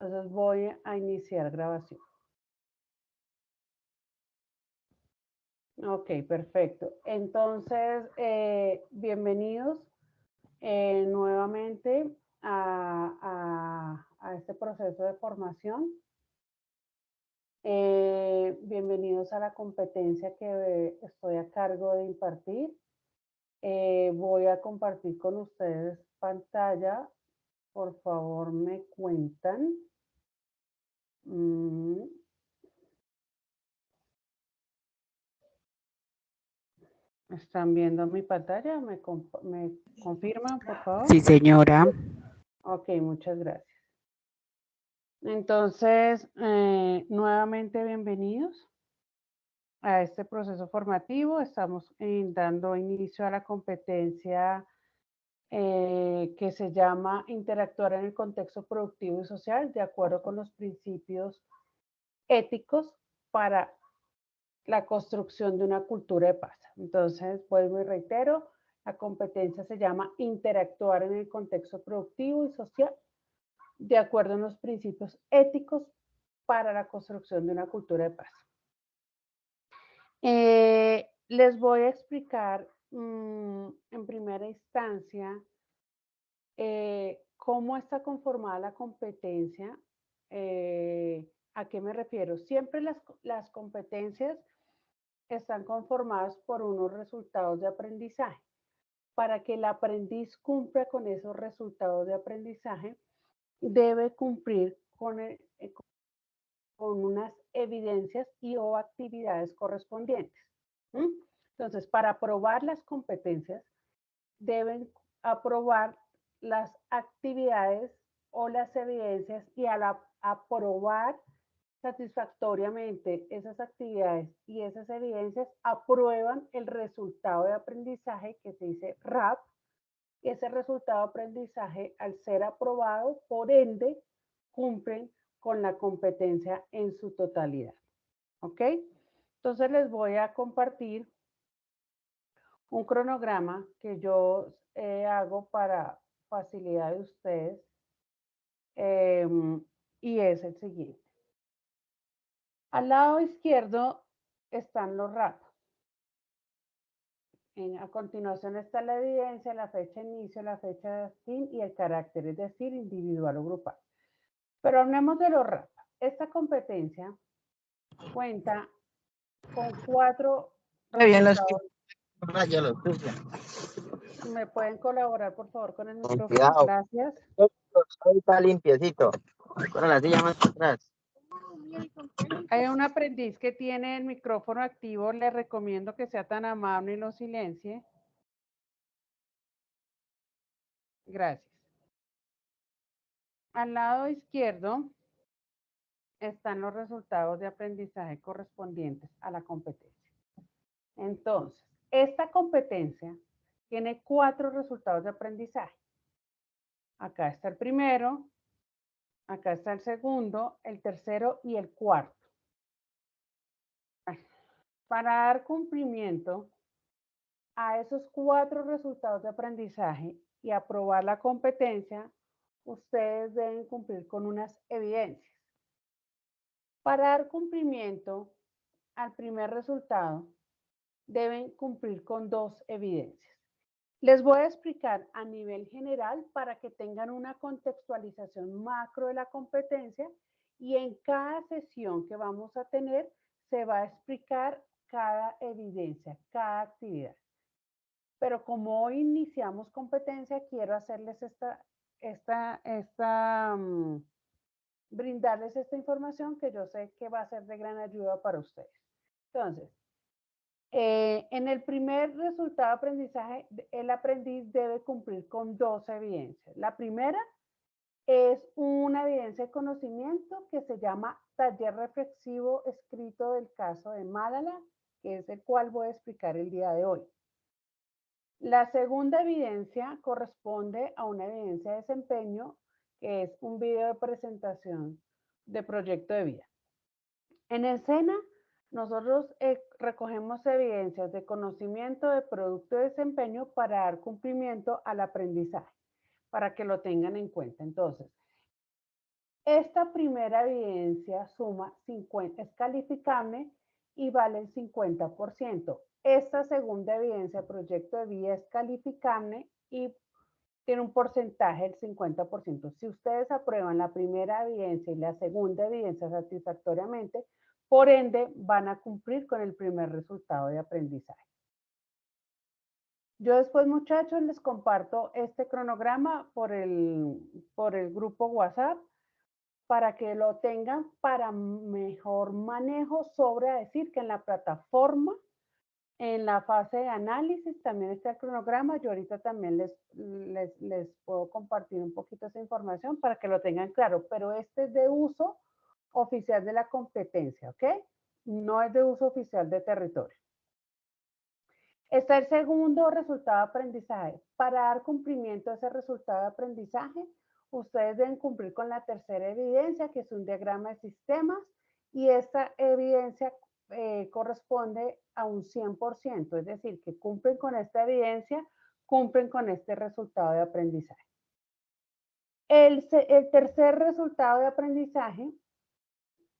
Entonces voy a iniciar grabación. Ok, perfecto. Entonces, bienvenidos nuevamente a este proceso de formación. Bienvenidos a la competencia que estoy a cargo de impartir. Voy a compartir con ustedes pantalla. Por favor, me cuentan. ¿Están viendo mi pantalla? ¿Me confirman, por favor? Sí, señora. Ok, muchas gracias. Entonces, nuevamente bienvenidos a este proceso formativo. Estamos dando inicio a la competencia que se llama interactuar en el contexto productivo y social de acuerdo con los principios éticos para la construcción de una cultura de paz. Entonces, vuelvo y reitero, la competencia se llama interactuar en el contexto productivo y social de acuerdo a los principios éticos para la construcción de una cultura de paz. Les voy a explicar en primera instancia cómo está conformada la competencia. ¿A qué me refiero? Siempre las competencias están conformadas por unos resultados de aprendizaje. Para que el aprendiz cumpla con esos resultados de aprendizaje, debe cumplir con unas evidencias y o actividades correspondientes. Entonces, para aprobar las competencias, deben aprobar las actividades o las evidencias y al aprobar satisfactoriamente esas actividades y esas evidencias, aprueban el resultado de aprendizaje que se dice RAP. Ese resultado de aprendizaje, al ser aprobado, por ende, cumplen con la competencia en su totalidad. ¿Ok? Entonces les voy a compartir un cronograma que yo hago para facilidad de ustedes y es el siguiente. Al lado izquierdo están los RAP. A continuación está la evidencia, la fecha de inicio, la fecha de fin y el carácter, es decir, individual o grupal. Pero hablemos de los RAP. Esta competencia cuenta con 4 resultados. ¿Me pueden colaborar, por favor, con el micrófono? Gracias. Está limpiecito. Con la silla más atrás. Hay un aprendiz que tiene el micrófono activo. Le recomiendo que sea tan amable y lo silencie. Gracias. Al lado izquierdo están los resultados de aprendizaje correspondientes a la competencia. Entonces, esta competencia tiene 4 resultados de aprendizaje. Acá está el primero, acá está el segundo, el tercero y el cuarto. Para dar cumplimiento a esos 4 resultados de aprendizaje y aprobar la competencia, ustedes deben cumplir con unas evidencias. Para dar cumplimiento al primer resultado, deben cumplir con 2 evidencias. Les voy a explicar a nivel general para que tengan una contextualización macro de la competencia y en cada sesión que vamos a tener se va a explicar cada evidencia, cada actividad. Pero como hoy iniciamos competencia, quiero hacerles brindarles esta información que yo sé que va a ser de gran ayuda para ustedes. Entonces, en el primer resultado de aprendizaje, el aprendiz debe cumplir con 2 evidencias. La primera es una evidencia de conocimiento que se llama taller reflexivo escrito del caso de Malala, que es el cual voy a explicar el día de hoy. La segunda evidencia corresponde a una evidencia de desempeño, que es un video de presentación de proyecto de vida. En escena, nosotros recogemos evidencias de conocimiento de producto de desempeño para dar cumplimiento al aprendizaje, para que lo tengan en cuenta. Entonces, Esta primera evidencia suma 50, es calificable y vale el 50%. Esta segunda evidencia, proyecto de vida, es calificable y tiene un porcentaje del 50%. Si ustedes aprueban la primera evidencia y la segunda evidencia satisfactoriamente, por ende, van a cumplir con el primer resultado de aprendizaje. Yo después, muchachos, les comparto este cronograma por el grupo WhatsApp para que lo tengan para mejor manejo, sobre a decir que en la plataforma, en la fase de análisis, también está el cronograma. Yo ahorita también les puedo compartir un poquito esa información para que lo tengan claro, pero este es de uso oficial de la competencia, ¿ok? No es de uso oficial de territorio. Está el segundo resultado de aprendizaje. Para dar cumplimiento a ese resultado de aprendizaje, ustedes deben cumplir con la tercera evidencia, que es un diagrama de sistemas, y esta evidencia corresponde a un 100%, es decir, que cumplen con esta evidencia, cumplen con este resultado de aprendizaje. El tercer resultado de aprendizaje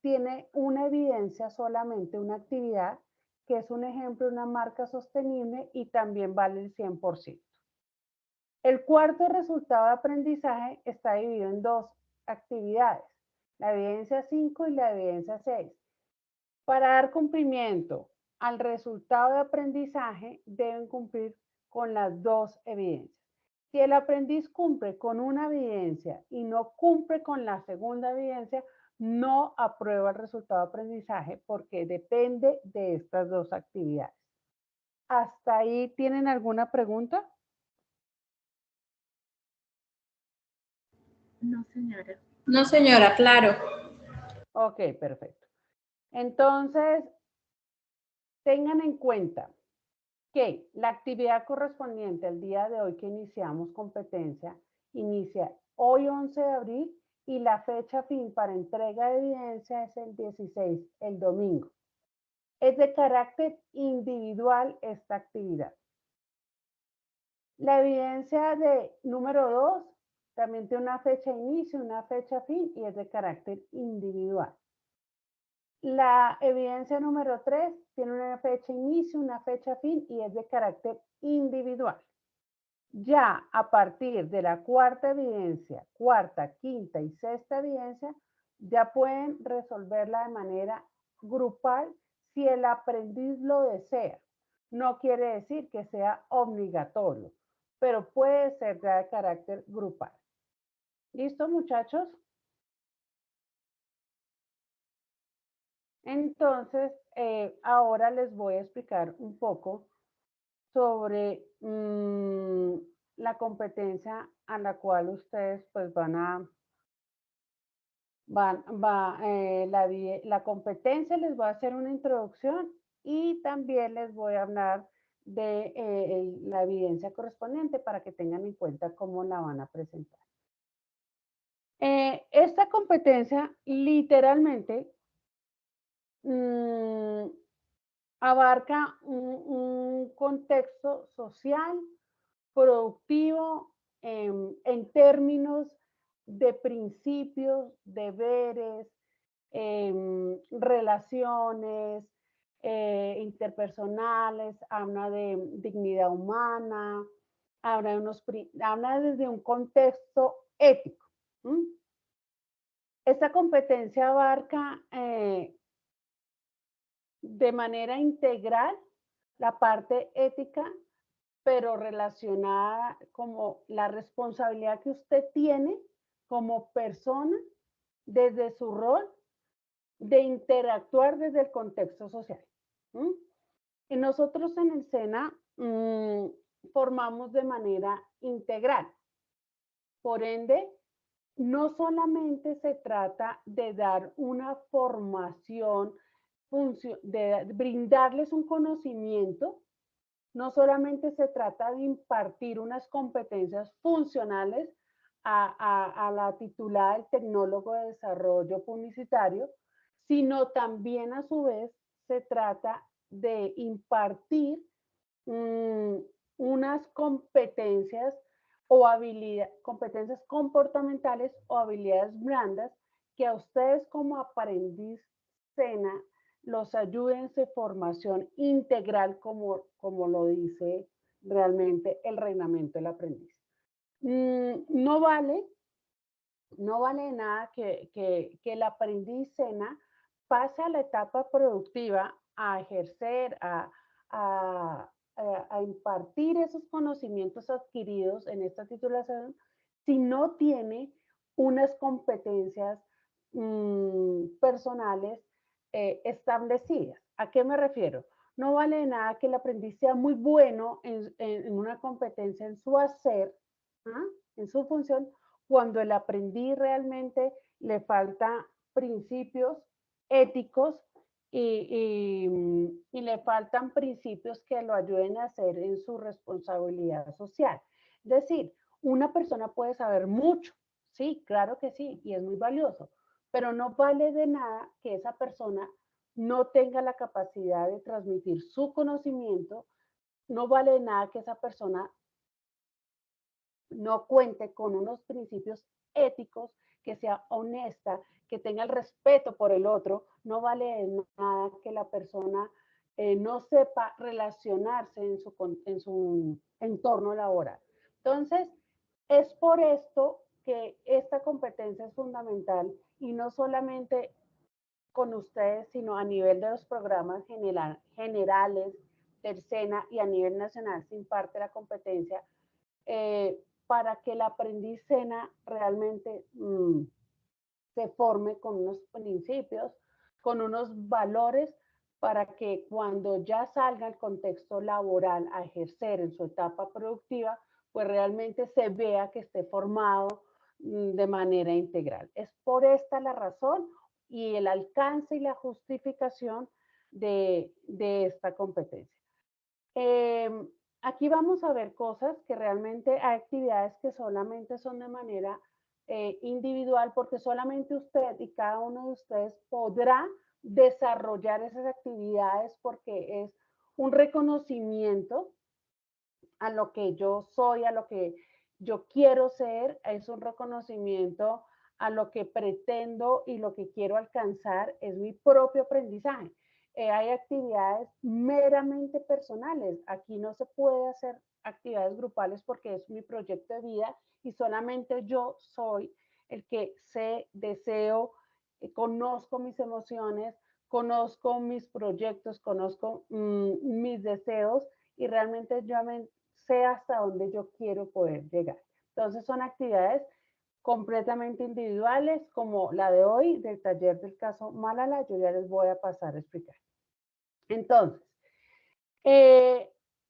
tiene una evidencia solamente, una actividad, que es un ejemplo de una marca sostenible y también vale el 100%. El cuarto resultado de aprendizaje está dividido en dos actividades, la evidencia 5 y la evidencia 6. Para dar cumplimiento al resultado de aprendizaje, deben cumplir con las dos evidencias. Si el aprendiz cumple con una evidencia y no cumple con la segunda evidencia, no aprueba el resultado de aprendizaje porque depende de estas dos actividades. ¿Hasta ahí tienen alguna pregunta? No, señora. No, señora, claro. Ok, perfecto. Entonces, tengan en cuenta que la actividad correspondiente al día de hoy que iniciamos competencia inicia hoy 11 de abril y la fecha fin para entrega de evidencia es el 16, el domingo. Es de carácter individual esta actividad. La evidencia de número 2 también tiene una fecha inicio, una fecha fin y es de carácter individual. La evidencia número 3 tiene una fecha inicio, una fecha fin y es de carácter individual. Ya a partir de la cuarta evidencia, cuarta, quinta y sexta evidencia, ya pueden resolverla de manera grupal si el aprendiz lo desea. No quiere decir que sea obligatorio, pero puede ser ya de carácter grupal. ¿Listo, muchachos? Entonces, ahora les voy a explicar un poco sobre la competencia a la cual ustedes pues la competencia. Les voy a hacer una introducción y también les voy a hablar de la evidencia correspondiente para que tengan en cuenta cómo la van a presentar. Esta competencia literalmente abarca un contexto social, productivo, en términos de principios, deberes, relaciones interpersonales, habla de dignidad humana, habla desde un contexto ético. Esta competencia abarca de manera integral la parte ética, pero relacionada como la responsabilidad que usted tiene como persona desde su rol de interactuar desde el contexto social. Y nosotros en el SENA formamos de manera integral. Por ende, no solamente se trata de dar una formación, de brindarles un conocimiento, no solamente se trata de impartir unas competencias funcionales a la titulada del tecnólogo de desarrollo publicitario, sino también a su vez se trata de impartir unas competencias o competencias comportamentales o habilidades blandas que a ustedes como aprendiz SENA los ayude en su formación integral como lo dice realmente el reglamento del aprendiz. No vale de nada que el aprendiz SENA pase a la etapa productiva a ejercer, a impartir esos conocimientos adquiridos en esta titulación si no tiene unas competencias personales establecidas. ¿A qué me refiero? No vale de nada que el aprendiz sea muy bueno en una competencia en su hacer, ¿ah? En su función, cuando el aprendiz realmente le falta principios éticos y le faltan principios que lo ayuden a hacer en su responsabilidad social. Es decir, una persona puede saber mucho, sí, claro que sí, y es muy valioso, pero no vale de nada que esa persona no tenga la capacidad de transmitir su conocimiento, no vale de nada que esa persona no cuente con unos principios éticos, que sea honesta, que tenga el respeto por el otro, no vale de nada que la persona no sepa relacionarse en su entorno laboral. Entonces, es por esto que esta competencia es fundamental y no solamente con ustedes, sino a nivel de los programas generales del SENA y a nivel nacional se imparte la competencia para que el aprendiz SENA realmente se forme con unos principios, con unos valores, para que cuando ya salga al contexto laboral a ejercer en su etapa productiva, pues realmente se vea que esté formado de manera integral. Es por esta la razón y el alcance y la justificación de esta competencia. Aquí vamos a ver cosas que realmente hay actividades que solamente son de manera individual, porque solamente usted y cada uno de ustedes podrá desarrollar esas actividades porque es un reconocimiento a lo que yo soy, a lo que yo quiero ser, es un reconocimiento a lo que pretendo y lo que quiero alcanzar, es mi propio aprendizaje. Hay actividades meramente personales. Aquí no se puede hacer actividades grupales porque es mi proyecto de vida y solamente yo soy el que sé, deseo, conozco mis emociones, conozco mis proyectos, conozco mis deseos y realmente yo sé hasta dónde yo quiero poder llegar. Entonces son actividades completamente individuales, como la de hoy del taller del caso Malala, yo ya les voy a pasar a explicar. Entonces,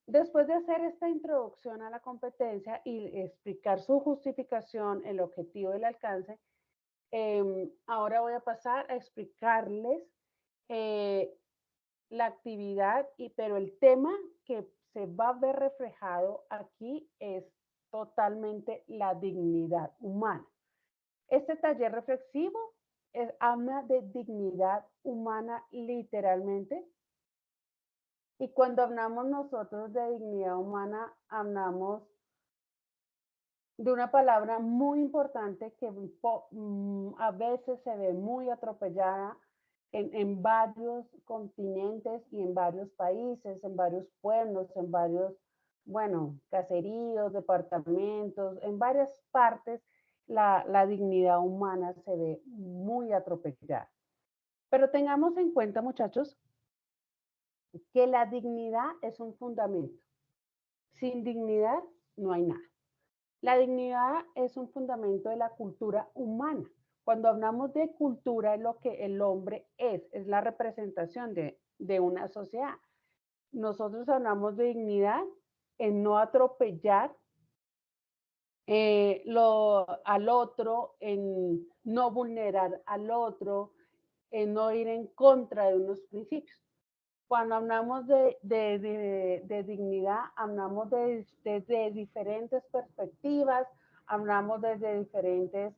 después de hacer esta introducción a la competencia y explicar su justificación, el objetivo y el alcance, ahora voy a pasar a explicarles la actividad, pero el tema que se va a ver reflejado aquí es totalmente la dignidad humana. Este taller reflexivo habla de dignidad humana literalmente. Y cuando hablamos nosotros de dignidad humana, hablamos de una palabra muy importante que a veces se ve muy atropellada en varios continentes y en varios países, en varios pueblos, en varios, bueno, caseríos, departamentos, en varias partes la dignidad humana se ve muy atropellada. Pero tengamos en cuenta, muchachos, que la dignidad es un fundamento. Sin dignidad no hay nada. La dignidad es un fundamento de la cultura humana. Cuando hablamos de cultura, es lo que el hombre es la representación de una sociedad. Nosotros hablamos de dignidad en no atropellar al otro, en no vulnerar al otro, en no ir en contra de unos principios. Cuando hablamos de dignidad, hablamos desde diferentes perspectivas, hablamos desde diferentes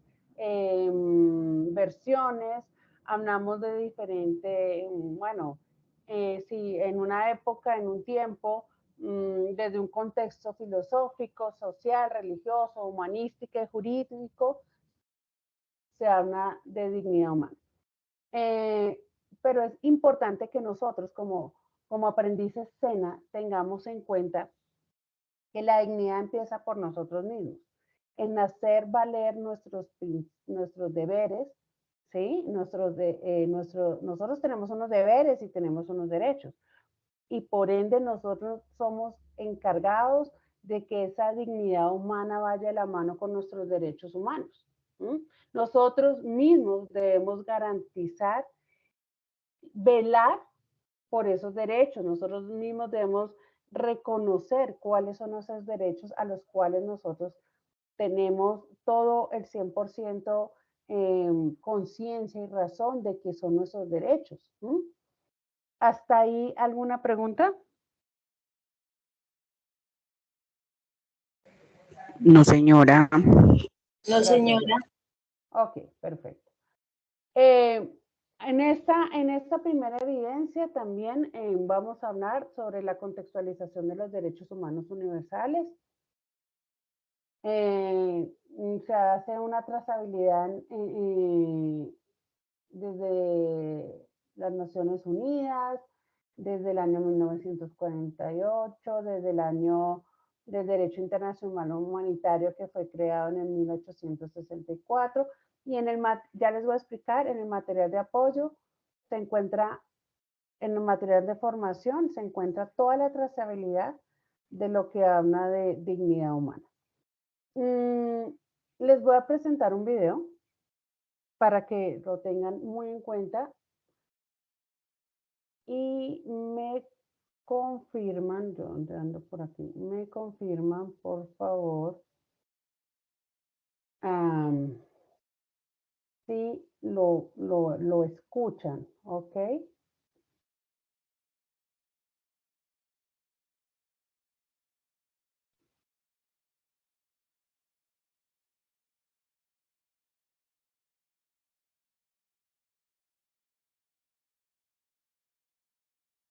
versiones, hablamos de diferentes, bueno, si en una época, en un tiempo, desde un contexto filosófico, social, religioso, humanístico y jurídico, se habla de dignidad humana. Pero es importante que nosotros como aprendices SENA tengamos en cuenta que la dignidad empieza por nosotros mismos, en hacer valer nuestros deberes, ¿sí? Nosotros tenemos unos deberes y tenemos unos derechos, y por ende nosotros somos encargados de que esa dignidad humana vaya de la mano con nuestros derechos humanos. Nosotros mismos debemos garantizar, velar por esos derechos. Nosotros mismos debemos reconocer cuáles son esos derechos a los cuales nosotros tenemos todo el 100% conciencia y razón de que son nuestros derechos. ¿Hasta ahí alguna pregunta? No, señora. No, señora. Ok, perfecto. En esta primera evidencia también vamos a hablar sobre la contextualización de los derechos humanos universales. Se hace una trazabilidad desde las Naciones Unidas, desde el año 1948, desde el año de Derecho Internacional Humanitario que fue creado en el 1864. Y ya les voy a explicar, en el material de apoyo se encuentra, en el material de formación se encuentra toda la trazabilidad de lo que habla de dignidad humana. Les voy a presentar un video para que lo tengan muy en cuenta y me confirman, yo ando por aquí, me confirman por favor si lo escuchan, ¿ok?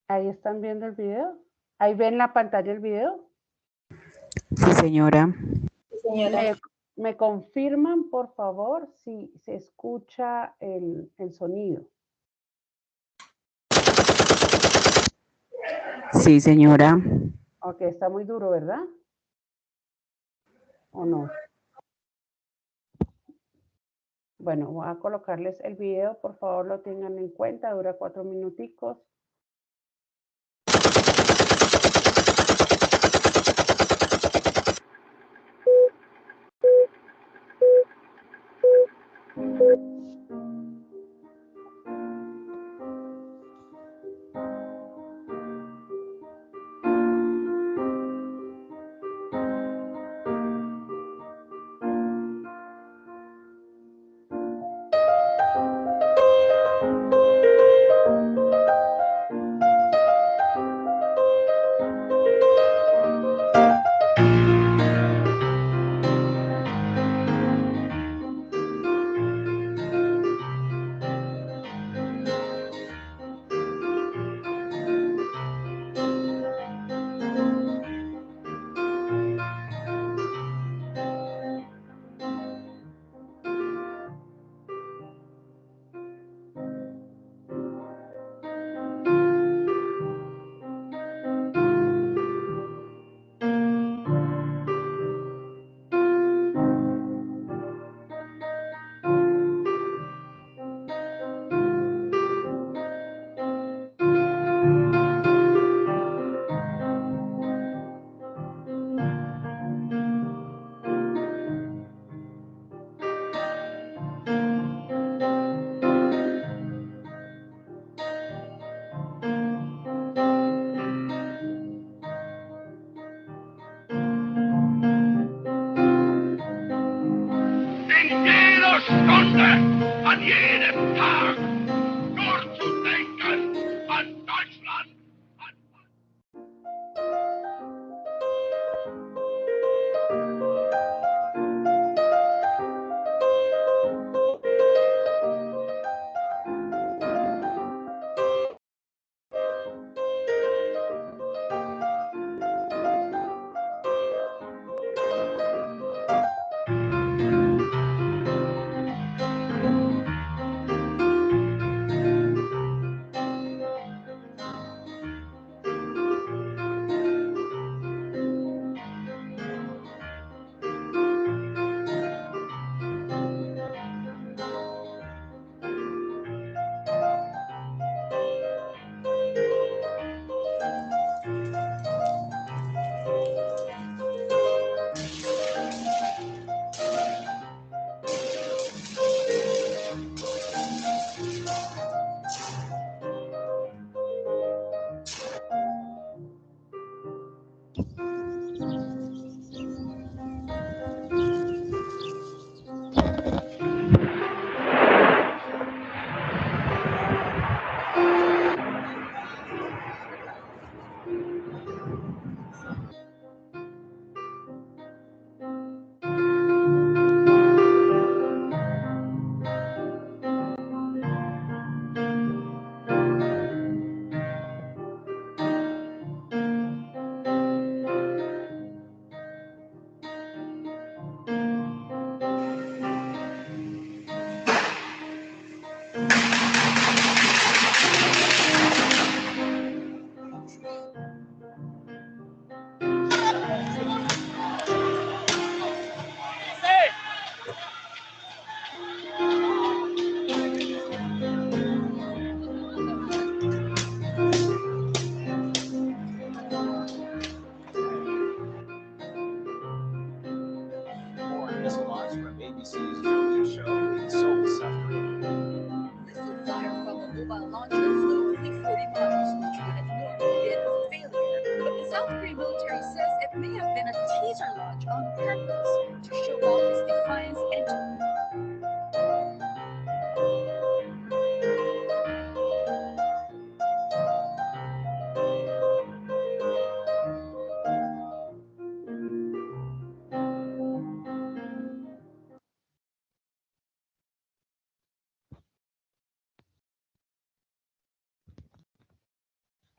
Ahí están viendo el video. Ahí ven la pantalla el video. Sí, señora. Sí, señora. Me confirman, por favor, si se escucha el sonido. Sí, señora. Ok, está muy duro, ¿verdad? ¿O no? Bueno, voy a colocarles el video, por favor lo tengan en cuenta, dura 4 minuticos. Stunde, an jedem Tag, nur zu denken an Deutschland.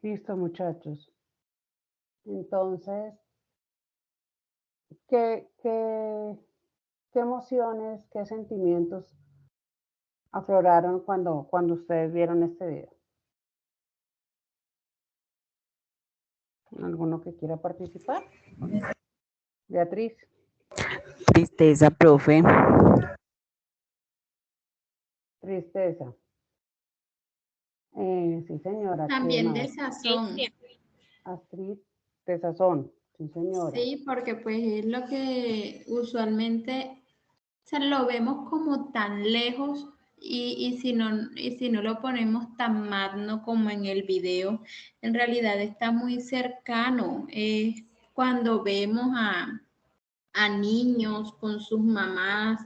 Listo, muchachos. Entonces, ¿qué emociones, qué sentimientos afloraron cuando ustedes vieron este video? ¿Alguno que quiera participar? Beatriz. Tristeza, profe. Tristeza. Sí, señora. También ¿Qué más? desazón. Astrid, desazón. Sí, señora. Sí, porque pues es lo que usualmente lo vemos como tan lejos y si no lo ponemos tan magno como en el video, en realidad está muy cercano. Es cuando vemos a niños con sus mamás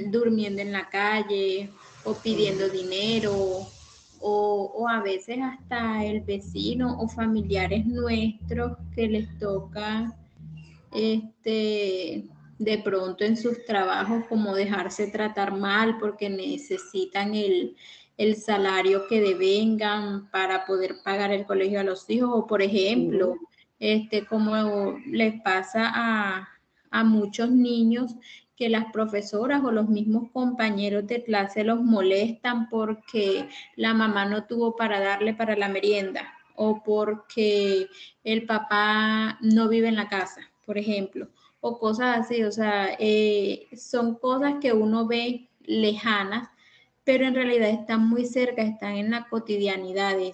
durmiendo en la calle o pidiendo dinero o a veces hasta el vecino o familiares nuestros que les toca de pronto en sus trabajos como dejarse tratar mal porque necesitan el salario que devengan para poder pagar el colegio a los hijos o por ejemplo, como les pasa a muchos niños que las profesoras o los mismos compañeros de clase los molestan porque la mamá no tuvo para darle para la merienda o porque el papá no vive en la casa, por ejemplo, o cosas así, o sea, son cosas que uno ve lejanas, pero en realidad están muy cerca, están en la cotidianidad, o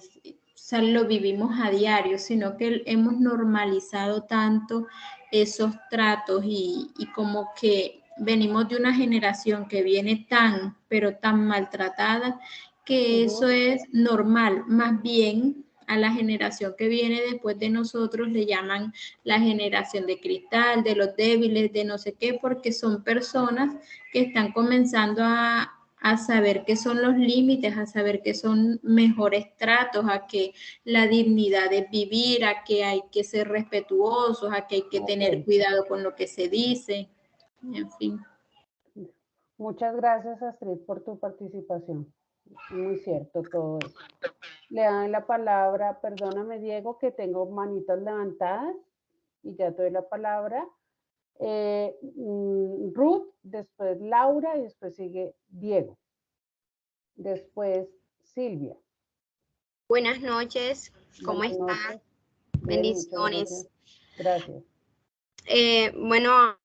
sea, lo vivimos a diario, sino que hemos normalizado tanto esos tratos y como que venimos de una generación que viene tan, pero tan maltratada, que eso es normal, más bien a la generación que viene después de nosotros le llaman la generación de cristal, de los débiles, de no sé qué, porque son personas que están comenzando a saber qué son los límites, a saber qué son mejores tratos, a que la dignidad es vivir, a que hay que ser respetuosos, a que hay que tener cuidado con lo que se dice, en fin. Muchas gracias, Astrid, por tu participación. Muy cierto todo eso. Le dan la palabra, perdóname, Diego, que tengo manitas levantadas y ya te doy la palabra. Ruth, después Laura y después sigue Diego. Después Silvia. Buenas noches, ¿cómo Buenas están? noches. Bien, Bendiciones. Gracias. Bueno,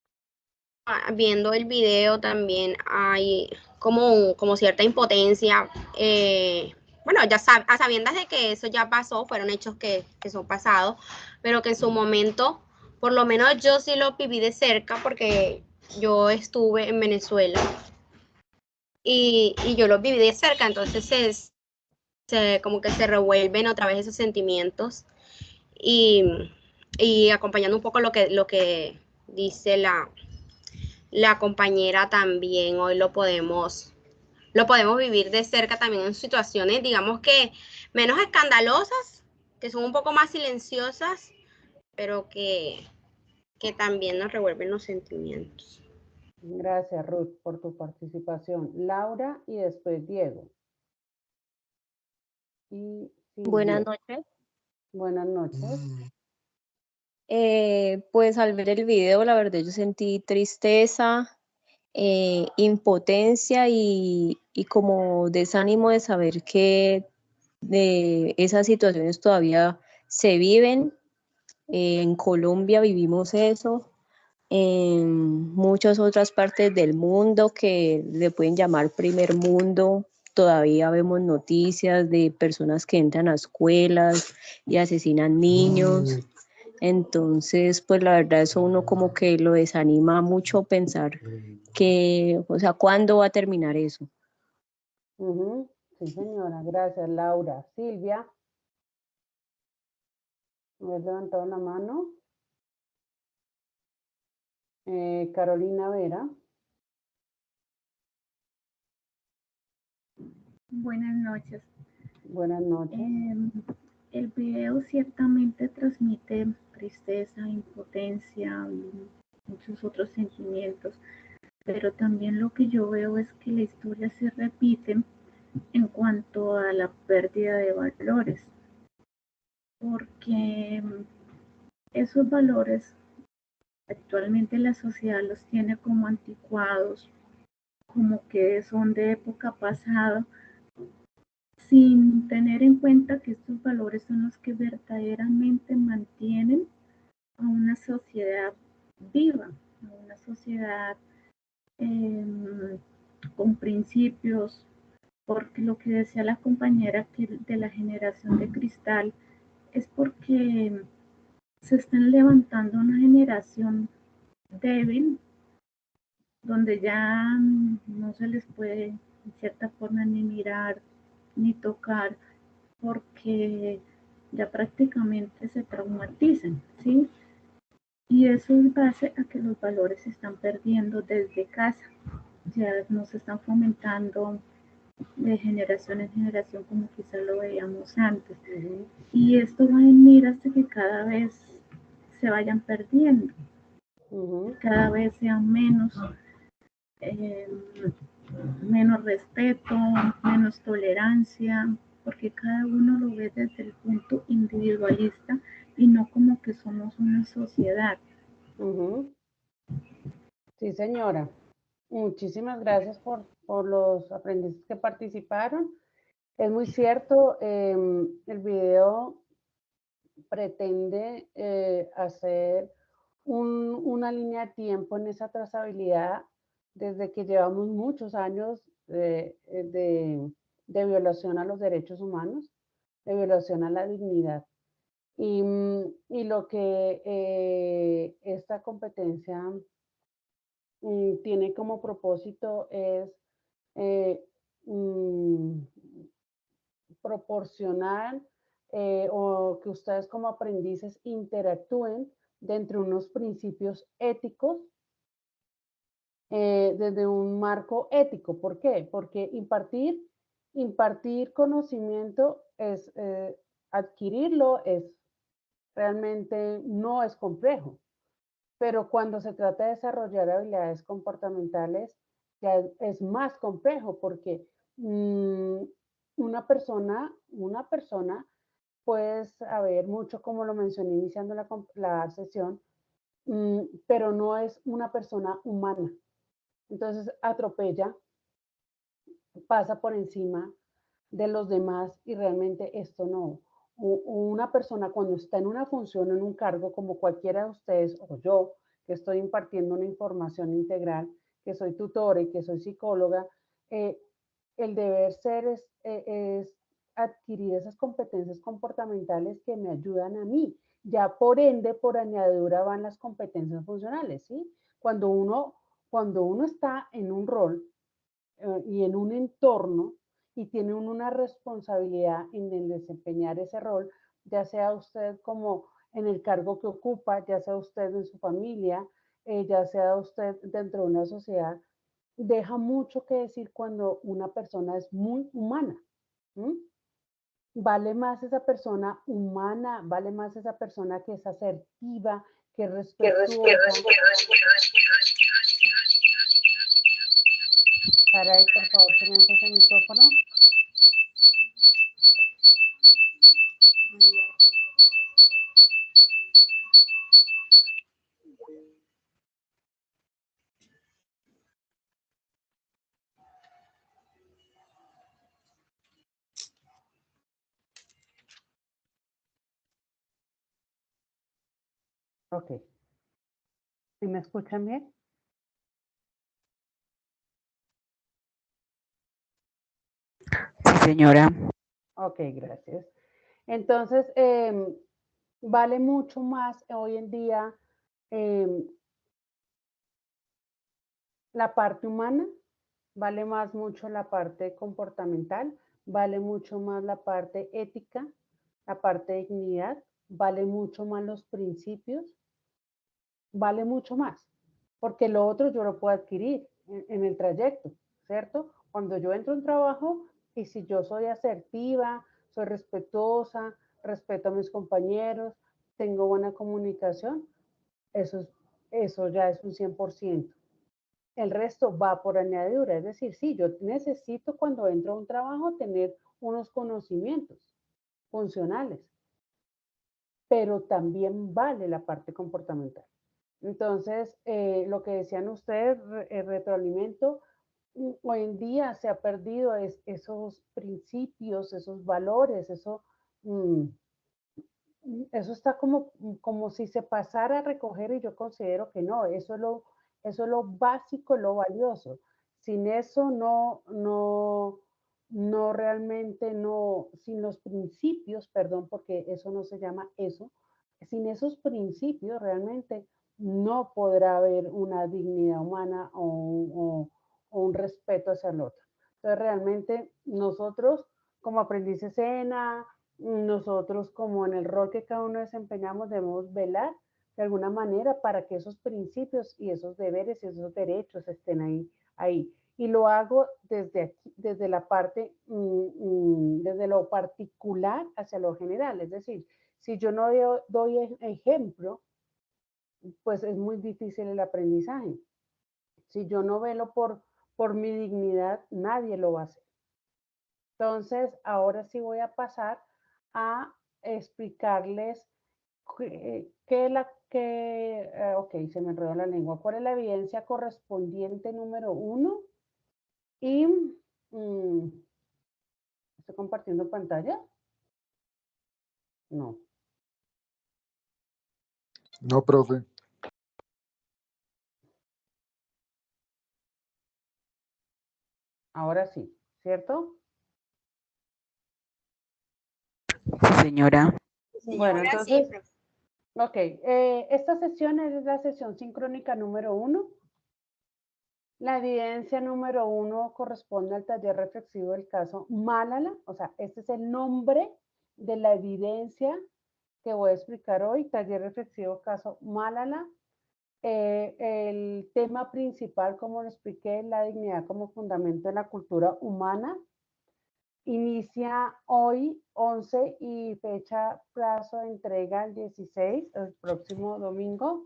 viendo el video también hay como cierta impotencia. Bueno, ya a sabiendas de que eso ya pasó, fueron hechos que son pasados, pero que en su momento, por lo menos yo sí lo viví de cerca porque yo estuve en Venezuela y yo lo viví de cerca, entonces como que se revuelven otra vez esos sentimientos y acompañando un poco lo que dice la compañera también, hoy lo podemos vivir de cerca también en situaciones, digamos que menos escandalosas, que son un poco más silenciosas, pero que también nos revuelven los sentimientos. Gracias, Ruth, por tu participación. Laura y después Diego. Y Buenas noches. Buenas noches. Pues al ver el video, la verdad yo sentí tristeza, impotencia y como desánimo de saber que esas situaciones todavía se viven. En Colombia vivimos eso, en muchas otras partes del mundo que le pueden llamar primer mundo. Todavía vemos noticias de personas que entran a escuelas y asesinan niños. Entonces, pues la verdad eso uno como que lo desanima mucho pensar que, o sea, ¿cuándo va a terminar eso? Sí, señora, gracias, Laura. Silvia. ¿Me has levantado la mano? Carolina Vera. Buenas noches. Buenas noches. El video ciertamente transmite tristeza, impotencia y muchos otros sentimientos, pero también lo que yo veo es que la historia se repite en cuanto a la pérdida de valores. porque esos valores actualmente la sociedad los tiene como anticuados, como que son de época pasada, sin tener en cuenta que estos valores son los que verdaderamente mantienen a una sociedad viva, a una sociedad con principios, porque lo que decía la compañera que de la generación de cristal es porque se están levantando una generación débil, donde ya no se les puede en cierta forma ni mirar ni tocar, porque ya prácticamente se traumatizan, ¿sí? Y eso es base a que los valores se están perdiendo desde casa, ya no se están fomentando de generación en generación como quizá lo veíamos antes. Y esto va a venir hasta que cada vez se vayan perdiendo, cada vez sean menos respeto, menos tolerancia, porque cada uno lo ve desde el punto individualista y no como que somos una sociedad. Sí, señora. Muchísimas gracias por los aprendices que participaron. Es muy cierto, el video pretende hacer una línea de tiempo en esa trazabilidad desde que llevamos muchos años de violación a los derechos humanos, de violación a la dignidad. Y lo que esta competencia tiene como propósito es proporcionar o que ustedes como aprendices interactúen dentro de unos principios éticos desde un marco ético. ¿Por qué? Porque impartir conocimiento es, adquirirlo realmente no es complejo, pero cuando se trata de desarrollar habilidades comportamentales ya es más complejo porque una persona puede saber mucho, como lo mencioné iniciando la sesión, pero no es una persona humana. Entonces atropella, pasa por encima de los demás y realmente esto no. Una persona cuando está en una función, en un cargo, como cualquiera de ustedes o yo, que estoy impartiendo una información integral, que soy tutora y que soy psicóloga, el deber ser es adquirir esas competencias comportamentales que me ayudan a mí. Ya por ende, por añadidura van las competencias funcionales, ¿sí? Cuando uno está en un rol y en un entorno y tiene una responsabilidad en el desempeñar ese rol, ya sea usted como en el cargo que ocupa, ya sea usted en su familia, ya sea usted dentro de una sociedad, deja mucho que decir cuando una persona es muy humana. Vale más esa persona humana, vale más esa persona que es asertiva, que es respetuosa. Saray, por favor, silencia ese micrófono. Ok. ¿Sí me escuchan bien? Sí, señora. Ok, gracias. Entonces, vale mucho más hoy en día la parte humana, vale más mucho la parte comportamental, vale mucho más la parte ética, la parte de dignidad, vale mucho más los principios, vale mucho más, porque lo otro yo lo puedo adquirir en el trayecto, ¿cierto? Cuando yo entro a un trabajo y si yo soy asertiva, soy respetuosa, respeto a mis compañeros, tengo buena comunicación, eso ya es un 100%. El resto va por añadidura, es decir, sí, yo necesito cuando entro a un trabajo tener unos conocimientos funcionales, pero también vale la parte comportamental. Entonces, lo que decían ustedes, el retroalimento, hoy en día se ha perdido esos principios, esos valores, eso está como si se pasara a recoger, y yo considero que no, eso es lo básico, lo valioso. Sin eso no realmente no, sin los principios, perdón, porque eso no se llama eso, sin esos principios realmente no podrá haber una dignidad humana o un respeto hacia el otro. Entonces realmente nosotros como aprendices ENA, nosotros como en el rol que cada uno desempeñamos debemos velar de alguna manera para que esos principios y esos deberes y esos derechos estén ahí. Y lo hago desde aquí, desde la parte, desde lo particular hacia lo general. Es decir, si yo no doy ejemplo, pues es muy difícil el aprendizaje. Si yo no velo por mi dignidad, nadie lo va a hacer. Entonces, ahora sí voy a pasar a explicarles ok, se me enredó la lengua. ¿Cuál es la evidencia correspondiente número 1? Y, ¿estoy compartiendo pantalla? No. No, profe. Ahora sí, ¿cierto? Sí, señora. Bueno, Ahora entonces, sí, ok, esta sesión es la sesión sincrónica número 1. La evidencia número 1 corresponde al taller reflexivo del caso Malala, o sea, este es el nombre de la evidencia que voy a explicar hoy, taller reflexivo caso Malala. El tema principal, como lo expliqué, la dignidad como fundamento de la cultura humana. Inicia hoy 11 y fecha plazo de entrega el 16, el próximo domingo.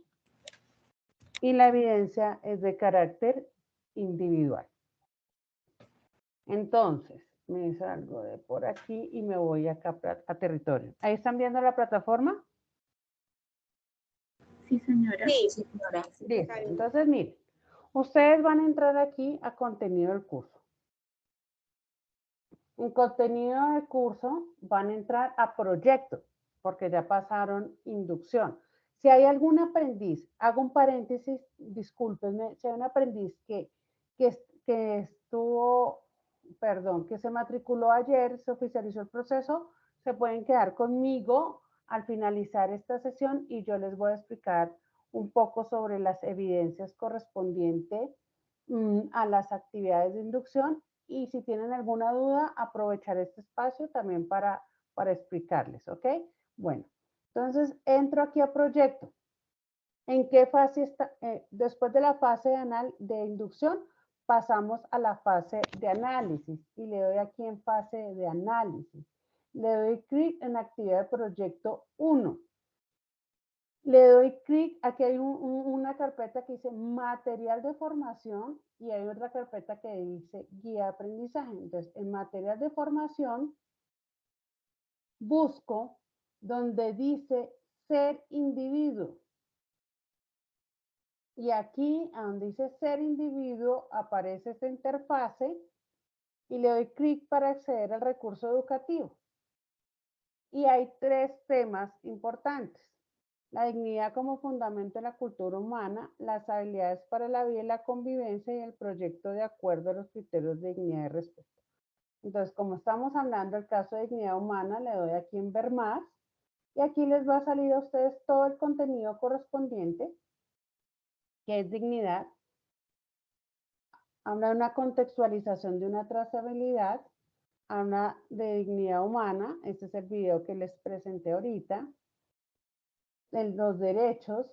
Y la evidencia es de carácter individual. Entonces, me salgo de por aquí y me voy acá a territorio. ¿Ahí están viendo la plataforma? Sí, señora. Sí, señora. Listo. Entonces, miren, ustedes van a entrar aquí a contenido del curso. En contenido del curso van a entrar a proyecto, porque ya pasaron inducción. Si hay algún aprendiz, hago un paréntesis, discúlpenme, si hay un aprendiz que estuvo, perdón, que se matriculó ayer, se oficializó el proceso, se pueden quedar conmigo al finalizar esta sesión y yo les voy a explicar un poco sobre las evidencias correspondientes a las actividades de inducción, y si tienen alguna duda, aprovechar este espacio también para explicarles, ¿ok? Bueno, entonces entro aquí a proyecto. ¿En qué fase está? Después de la fase de inducción, pasamos a la fase de análisis y le doy aquí en fase de análisis. Le doy clic en actividad de proyecto 1. Le doy clic, aquí hay una carpeta que dice material de formación y hay otra carpeta que dice guía de aprendizaje. Entonces, en material de formación, busco donde dice ser individuo. Y aquí, a donde dice ser individuo, aparece esta interfase y le doy clic para acceder al recurso educativo. Y hay 3 temas importantes. La dignidad como fundamento de la cultura humana, las habilidades para la vida y la convivencia y el proyecto de acuerdo a los criterios de dignidad y respeto. Entonces, como estamos hablando del caso de dignidad humana, le doy aquí en ver más y aquí les va a salir a ustedes todo el contenido correspondiente, que es dignidad. Habla de una contextualización de una trazabilidad, habla de dignidad humana, este es el video que les presenté ahorita, de los derechos,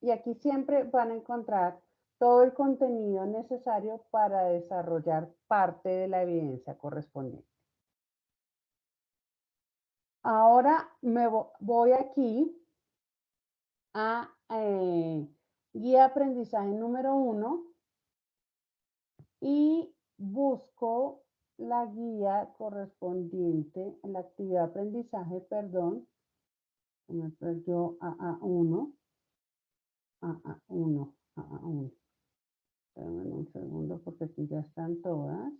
y aquí siempre van a encontrar todo el contenido necesario para desarrollar parte de la evidencia correspondiente. Ahora me voy aquí a guía de aprendizaje número 1 y busco la guía correspondiente, la actividad de aprendizaje, perdón, Me perdió AA1. AA1. AA1. Espérame un segundo porque aquí ya están todas.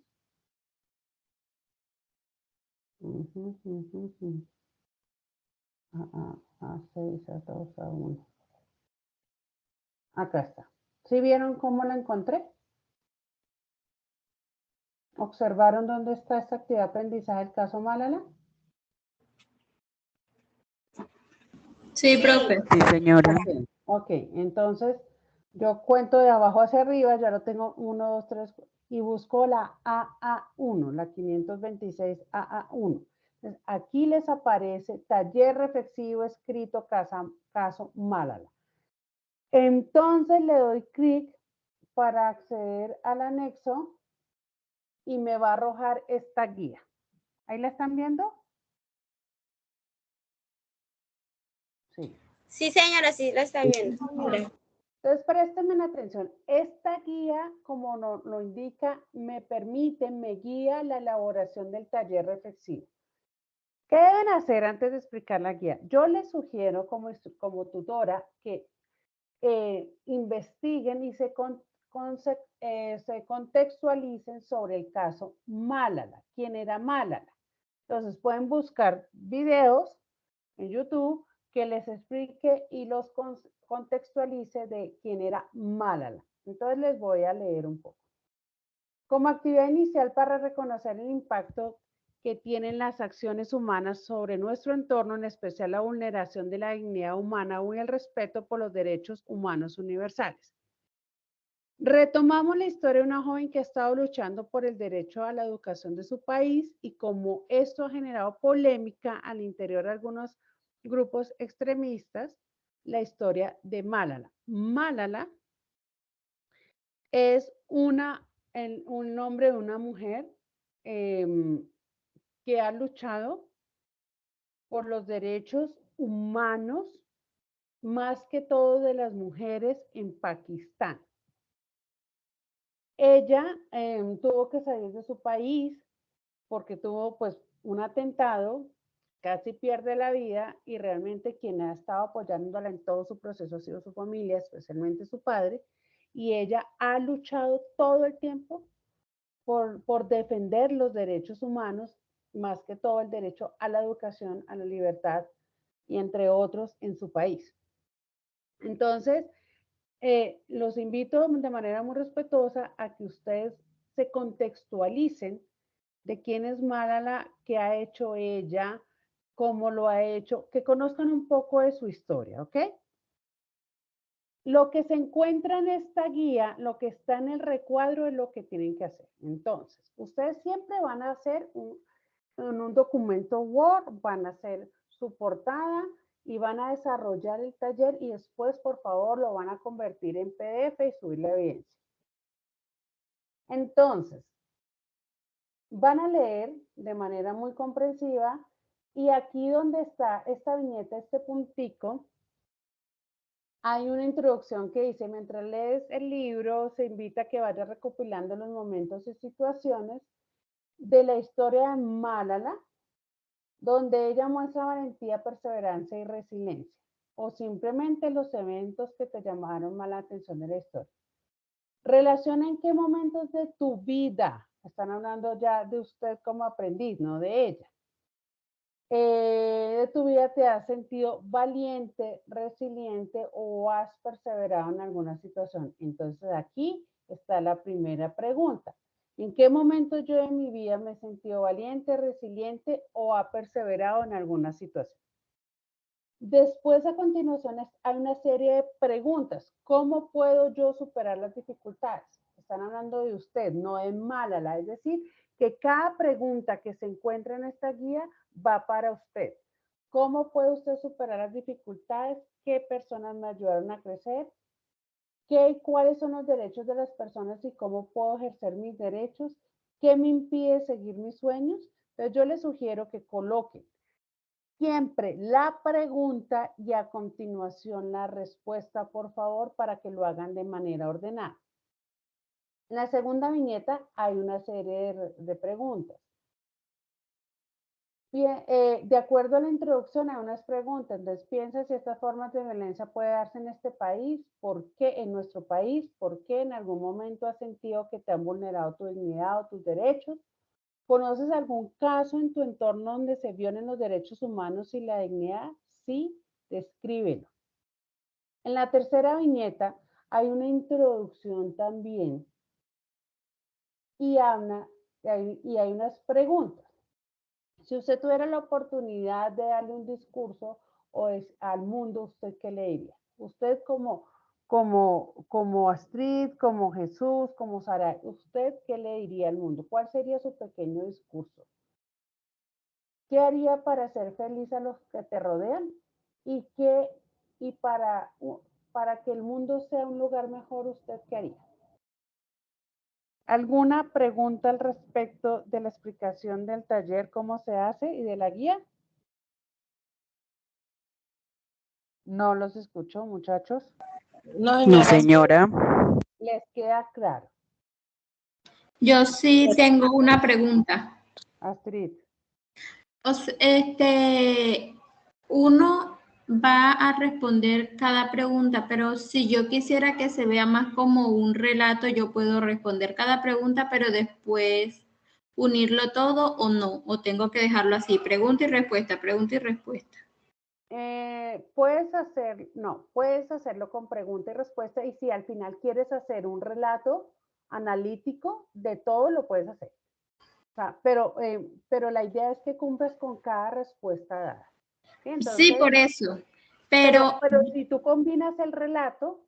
A6, A2, A1. Acá está. ¿Sí vieron cómo la encontré? ¿Observaron dónde está esta actividad de aprendizaje del caso Malala? Sí, profe. Sí, señora. Ok, entonces yo cuento de abajo hacia arriba, ya lo tengo 1, 2, 3, y busco la AA1, la 526 AA1. Entonces, aquí les aparece taller reflexivo escrito caso Malala. Entonces le doy clic para acceder al anexo y me va a arrojar esta guía. ¿Ahí la están viendo? Sí. Sí, señora, sí la está viendo. Entonces, préstenme atención. Esta guía, como lo indica, me guía la elaboración del taller reflexivo. ¿Qué deben hacer antes de explicar la guía? Yo les sugiero como tutora que investiguen y se contextualicen sobre el caso Malala. ¿Quién era Malala? Entonces pueden buscar videos en YouTube que les explique y los contextualice de quién era Malala. Entonces les voy a leer un poco. Como actividad inicial para reconocer el impacto que tienen las acciones humanas sobre nuestro entorno, en especial la vulneración de la dignidad humana y el respeto por los derechos humanos universales. Retomamos la historia de una joven que ha estado luchando por el derecho a la educación de su país y cómo esto ha generado polémica al interior de algunos grupos extremistas, la historia de Malala. Malala es un nombre de una mujer que ha luchado por los derechos humanos, más que todo de las mujeres en Pakistán. Ella tuvo que salir de su país porque tuvo pues un atentado, casi pierde la vida y realmente quien ha estado apoyándola en todo su proceso ha sido su familia, especialmente su padre, y ella ha luchado todo el tiempo por defender los derechos humanos, más que todo el derecho a la educación, a la libertad y entre otros en su país. Entonces, los invito de manera muy respetuosa a que ustedes se contextualicen de quién es Malala, qué ha hecho ella, cómo lo ha hecho, que conozcan un poco de su historia, ¿ok? Lo que se encuentra en esta guía, lo que está en el recuadro es lo que tienen que hacer. Entonces, ustedes siempre van a hacer en un documento Word, van a hacer su portada y van a desarrollar el taller y después, por favor, lo van a convertir en PDF y subir la evidencia. Entonces, van a leer de manera muy comprensiva y aquí donde está esta viñeta, este puntico, hay una introducción que dice, mientras lees el libro, se invita a que vayas recopilando los momentos y situaciones de la historia de Malala, donde ella muestra valentía, perseverancia y resiliencia, o simplemente los eventos que te llamaron más la atención de la historia. Relaciona en qué momentos de tu vida, están hablando ya de usted como aprendiz, no de ella, de tu vida te has sentido valiente, resiliente o has perseverado en alguna situación. Entonces aquí está la primera pregunta. ¿En qué momento yo de mi vida me he sentido valiente, resiliente o ha perseverado en alguna situación? Después, a continuación, hay una serie de preguntas. ¿Cómo puedo yo superar las dificultades? Están hablando de usted, no de Malala. Es decir, que cada pregunta que se encuentra en esta guía va para usted. ¿Cómo puede usted superar las dificultades? ¿Qué personas me ayudaron a crecer? ¿Cuáles son los derechos de las personas y cómo puedo ejercer mis derechos? ¿Qué me impide seguir mis sueños? Entonces yo les sugiero que coloquen siempre la pregunta y a continuación la respuesta, por favor, para que lo hagan de manera ordenada. En la segunda viñeta hay una serie de preguntas. Bien, de acuerdo a la introducción hay unas preguntas, entonces piensa si estas formas de violencia puede darse en este país, por qué en nuestro país, por qué en algún momento has sentido que te han vulnerado tu dignidad o tus derechos, ¿conoces algún caso en tu entorno donde se violen los derechos humanos y la dignidad? Sí, descríbelo. En la tercera viñeta hay una introducción también y hay unas preguntas. Si usted tuviera la oportunidad de darle un discurso al mundo, ¿usted qué le diría? Usted como Astrid, como Jesús, como Sara, ¿usted qué le diría al mundo? ¿Cuál sería su pequeño discurso? ¿Qué haría para hacer feliz a los que te rodean? ¿Y para que el mundo sea un lugar mejor, usted qué haría? ¿Alguna pregunta al respecto de la explicación del taller, cómo se hace y de la guía? No los escucho, muchachos. No, No, señora. señora. ¿Les queda claro? Yo sí tengo una pregunta. Astrid. Uno va a responder cada pregunta, pero si yo quisiera que se vea más como un relato, yo puedo responder cada pregunta, pero después unirlo todo o no, o tengo que dejarlo así, pregunta y respuesta, pregunta y respuesta. Puedes hacerlo con pregunta y respuesta, y si al final quieres hacer un relato analítico de todo, lo puedes hacer. O sea, pero la idea es que cumplas con cada respuesta dada. ¿Sí? Entonces, Sí, por eso. Pero si tú combinas el relato,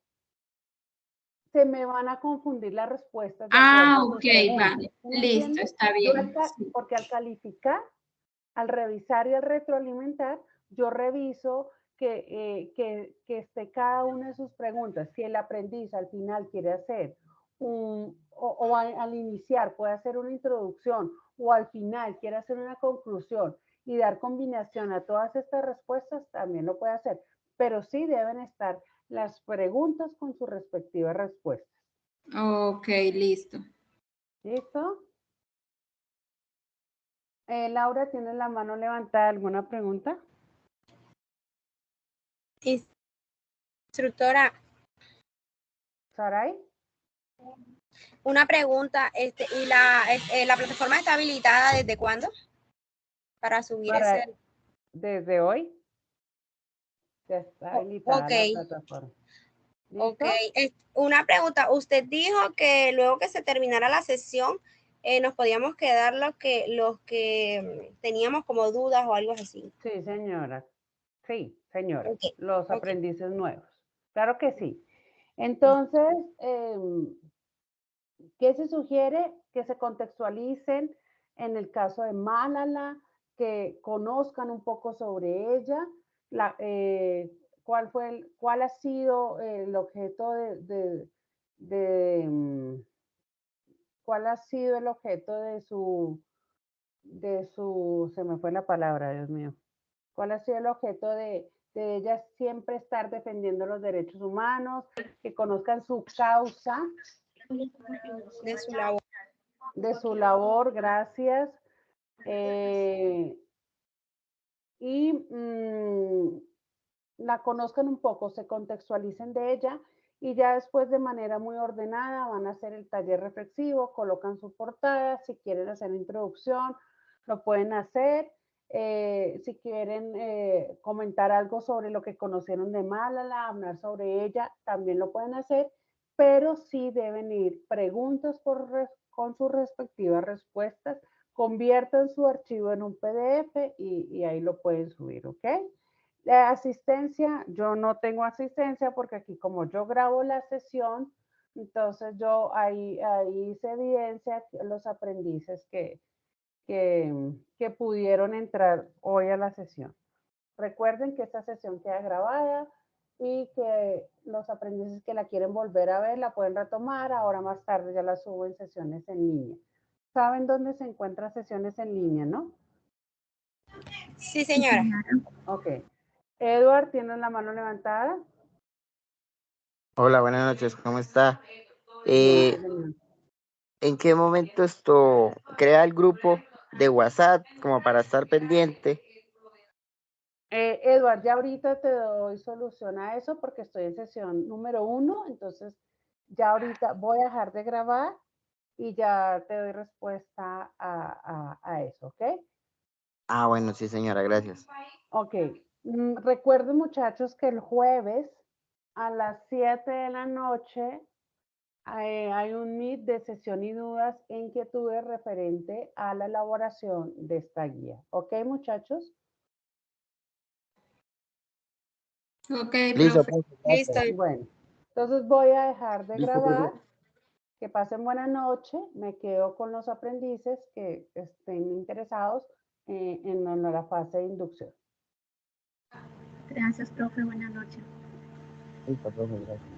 se me van a confundir las respuestas. Ok, vale. Listo, está bien. Porque al calificar, al revisar y al retroalimentar, yo reviso que esté cada una de sus preguntas. Si el aprendiz al final quiere hacer al iniciar puede hacer una introducción o al final quiere hacer una conclusión y dar combinación a todas estas respuestas, también lo puede hacer. Pero sí deben estar las preguntas con sus respectivas respuestas. Ok, listo. ¿Listo? Laura, ¿tienes la mano levantada? ¿Alguna pregunta? Instructora. ¿Saray? Una pregunta, ¿y la plataforma está habilitada desde cuándo? Para subir ese... Desde hoy. Ya está habilitada la plataforma. ¿Listo? Ok, una pregunta, usted dijo que luego que se terminara la sesión, nos podíamos quedar los que teníamos como dudas o algo así. Sí, señora. Sí, señora. Okay. Los aprendices nuevos. Claro que sí. Entonces, ¿qué se sugiere? Que se contextualicen en el caso de Malala, que conozcan un poco sobre ella, cuál ha sido el objeto cuál ha sido el objeto se me fue la palabra, Dios mío. ¿Cuál ha sido el objeto de ella siempre estar defendiendo los derechos humanos, que conozcan su causa? De su labor. De su labor, gracias. La conozcan un poco, se contextualicen de ella y ya después de manera muy ordenada van a hacer el taller reflexivo, colocan su portada, si quieren hacer introducción, lo pueden hacer. Si quieren comentar algo sobre lo que conocieron de Malala, hablar sobre ella, también lo pueden hacer, pero sí deben ir preguntas con sus respectivas respuestas, conviertan su archivo en un PDF y ahí lo pueden subir, ¿ok? La asistencia, yo no tengo asistencia porque aquí como yo grabo la sesión, entonces yo ahí se evidencia los aprendices que pudieron entrar hoy a la sesión. Recuerden que esta sesión queda grabada y que los aprendices que la quieren volver a ver la pueden retomar. Ahora más tarde ya la subo en sesiones en línea. ¿Saben dónde se encuentran sesiones en línea, no? Sí, señora. Ok. Edward, ¿tienes la mano levantada? Hola, buenas noches, ¿cómo está? Bien, ¿En qué momento esto crea el grupo de WhatsApp como para estar pendiente. Eduard, ya ahorita te doy solución a eso porque estoy en sesión número 1, entonces ya ahorita voy a dejar de grabar y ya te doy respuesta a eso, ¿ok? Ah, bueno, sí, señora, gracias. Ok. Recuerden, muchachos, que el jueves a las 7 de la noche hay un meet de sesión y dudas e inquietudes referente a la elaboración de esta guía. ¿Ok, muchachos? Ok, Listo, profe. profe, gracias. Listo. Bueno, entonces voy a dejar de Listo, grabar. profe. Que pasen buena noche. Me quedo con los aprendices que estén interesados en la fase de inducción. Gracias, profe. Buenas noches. Listo, profe, gracias.